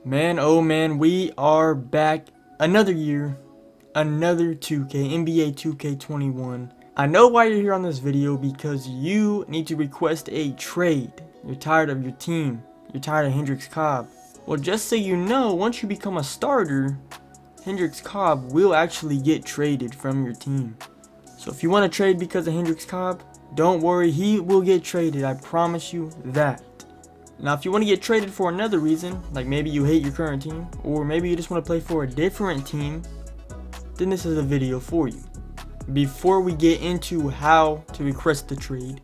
Man, oh man, we are back. Another year, another 2K, NBA 2K21. I know why you're here on this video, because you need to request a trade. You're tired of your team. You're tired of Hendrix Cobb. Well, just so you know, once you become a starter, Hendrix Cobb will actually get traded from your team. So if you want to trade because of Hendrix Cobb, don't worry, he will get traded. I promise you that. Now, if you want to get traded for another reason, like maybe you hate your current team, or maybe you just want to play for a different team, then this is a video for you. Before we get into how to request the trade,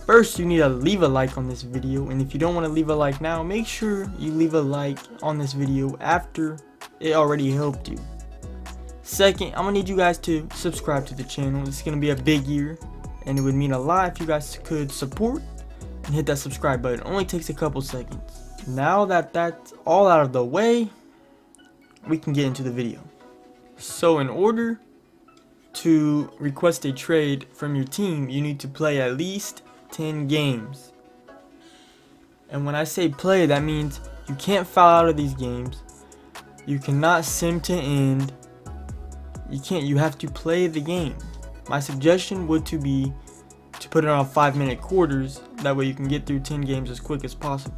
first you need to leave a like on this video, and if you don't want to leave a like now, make sure you leave a like on this video after it already helped you. Second, I'm going to need you guys to subscribe to the channel. It's going to be a big year, and it would mean a lot if you guys could support and hit that subscribe button. It only takes a couple seconds. Now that that's all out of the way, we can get into the video. So in order to request a trade from your team, you need to play at least 10 games. And when I say play, that means you can't foul out of these games. You cannot sim to end. You have to play the game. My suggestion would be to put it on 5-minute quarters. That way you can get through 10 games as quick as possible.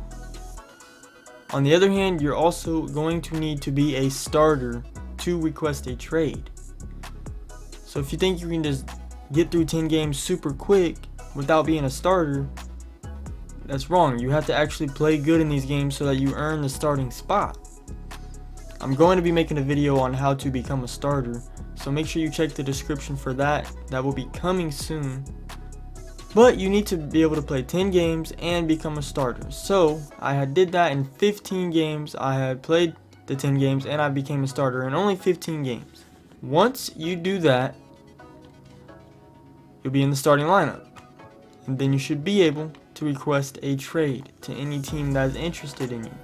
On the other hand, you're also going to need to be a starter to request a trade. So if you think you can just get through 10 games super quick without being a starter, that's wrong. You have to actually play good in these games so that you earn the starting spot. I'm going to be making a video on how to become a starter, so make sure you check the description for that. That will be coming soon. But you need to be able to play 10 games and become a starter. So I did that in 15 games. I had played the 10 games and I became a starter in only 15 games. Once you do that, you'll be in the starting lineup. And then you should be able to request a trade to any team that is interested in you.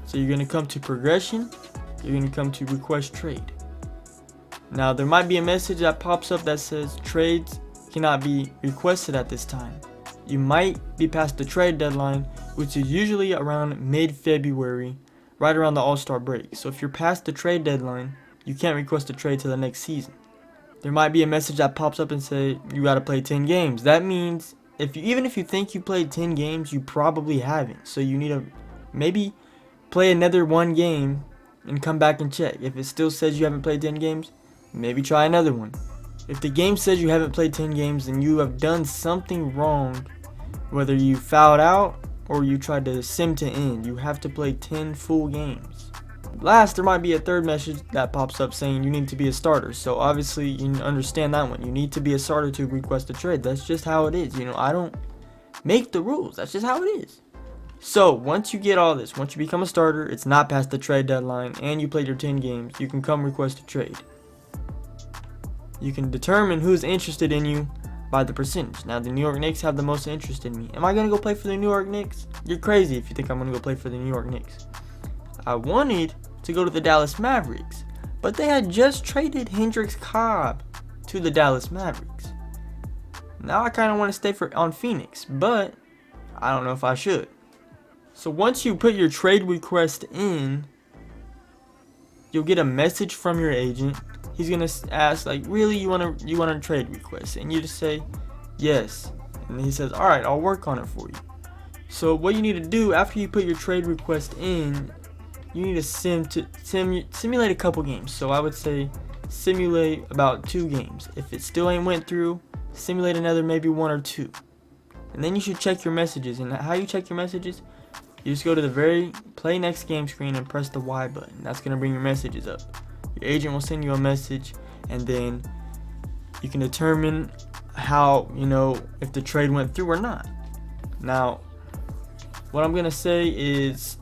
So you're going to come to progression. You're going to come to request trade. Now there might be a message that pops up that says trades cannot be requested at this time. You might be past the trade deadline, which is usually around mid-February, right around the All-Star break. So if you're past the trade deadline, you can't request a trade to the next season. There might be a message that pops up and say you got to play 10 games. That means even if you think you played 10 games, you probably haven't. So you need to maybe play another 1 game and come back and check. If it still says you haven't played 10 games, maybe try another one. If the game says you haven't played 10 games, then you have done something wrong. Whether you fouled out or you tried to sim to end, you have to play 10 full games. Last, there might be a third message that pops up saying you need to be a starter. So obviously you understand that one. You need to be a starter to request a trade. That's just how it is. I don't make the rules. That's just how it is. So once you get all this, once you become a starter, it's not past the trade deadline, and you played your 10 games, you can come request a trade. You can determine who's interested in you by the percentage. Now, the New York Knicks have the most interest in me. Am I going to go play for the New York Knicks? You're crazy if you think I'm going to go play for the New York Knicks. I wanted to go to the Dallas Mavericks, but they had just traded Hendrix Cobb to the Dallas Mavericks. Now I kind of want to stay on Phoenix, but I don't know if I should. So once you put your trade request in, you'll get a message from your agent. He's gonna ask, like, really, you want a trade request? And you just say yes, and he says, all right, I'll work on it for you. So what you need to do after you put your trade request in, you need to simulate a couple games. So I would say simulate about 2 games. If it still ain't went through, simulate another maybe 1 or 2, and then you should check your messages. And how you check your messages, you just go to the very play next game screen and press the Y button. That's gonna bring your messages up. Your agent will send you a message, and then you can determine how, if the trade went through or not. Now, what I'm gonna say is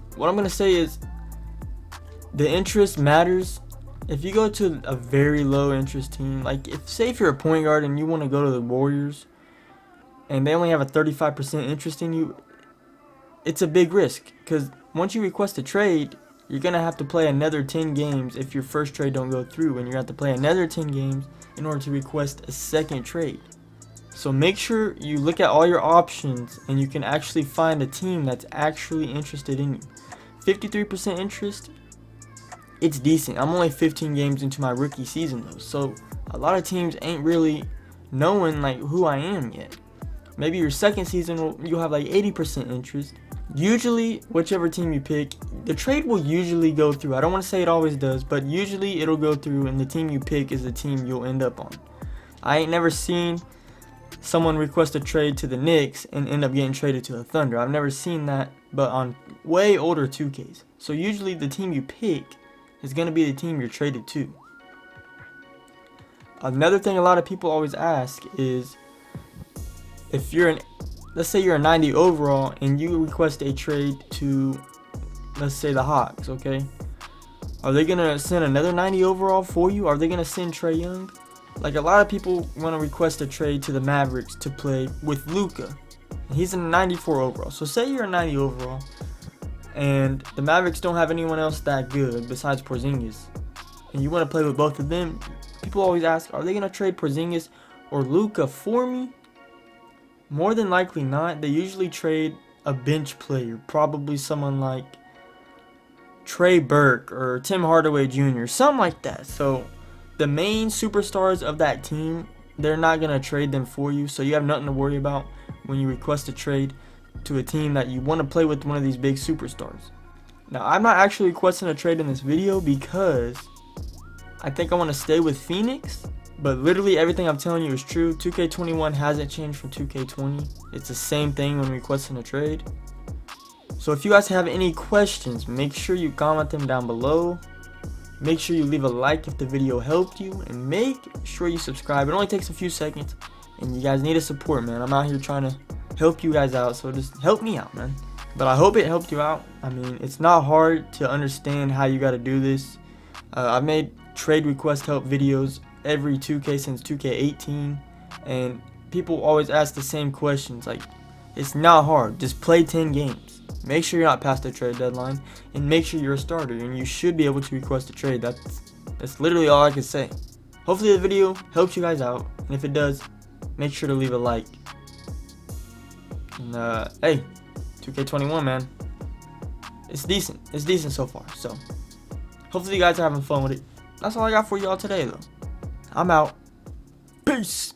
the interest matters. If you go to a very low interest team, like if you're a point guard and you want to go to the Warriors and they only have a 35% interest in you, it's a big risk, because once you request a trade, you're going to have to play another 10 games if your first trade don't go through, and you're going to have to play another 10 games in order to request a second trade. So make sure you look at all your options and you can actually find a team that's actually interested in you. 53% interest. It's decent. I'm only 15 games into my rookie season though, so a lot of teams ain't really knowing like who I am yet. Maybe your second season you'll have like 80% interest. Usually, whichever team you pick, the trade will usually go through. I don't want to say it always does, but usually it'll go through, and the team you pick is the team you'll end up on. I ain't never seen someone request a trade to the Knicks and end up getting traded to the Thunder. I've never seen that, but on way older 2Ks. So usually the team you pick is going to be the team you're traded to. Another thing a lot of people always ask is, if you're let's say you're a 90 overall and you request a trade to, let's say, the Hawks, okay? Are they going to send another 90 overall for you? Are they going to send Trae Young? Like, a lot of people want to request a trade to the Mavericks to play with Luka. He's a 94 overall. So say you're a 90 overall and the Mavericks don't have anyone else that good besides Porzingis, and you want to play with both of them. People always ask, are they going to trade Porzingis or Luka for me? More than likely not. They usually trade a bench player, probably someone like Trey Burke or Tim Hardaway Jr., something like that. So the main superstars of that team, they're not going to trade them for you, so you have nothing to worry about when you request a trade to a team that you want to play with one of these big superstars. Now, I'm not actually requesting a trade in this video because I think I want to stay with Phoenix. But literally everything I'm telling you is true. 2K21 hasn't changed from 2K20. It's the same thing when requesting a trade. So if you guys have any questions, make sure you comment them down below. Make sure you leave a like if the video helped you. And make sure you subscribe. It only takes a few seconds. And you guys need a support, man. I'm out here trying to help you guys out. So just help me out, man. But I hope it helped you out. I mean, it's not hard to understand how you got to do this. I've made trade request help videos every 2K since 2K18, and people always ask the same questions. Like, it's not hard. Just play 10 games. Make sure you're not past the trade deadline, and make sure you're a starter, and you should be able to request a trade. That's literally all I can say. Hopefully the video helps you guys out, and if it does, make sure to leave a like. And hey, 2K21, man, it's decent. It's decent so far. So hopefully you guys are having fun with it. That's all I got for y'all today, though. I'm out. Peace.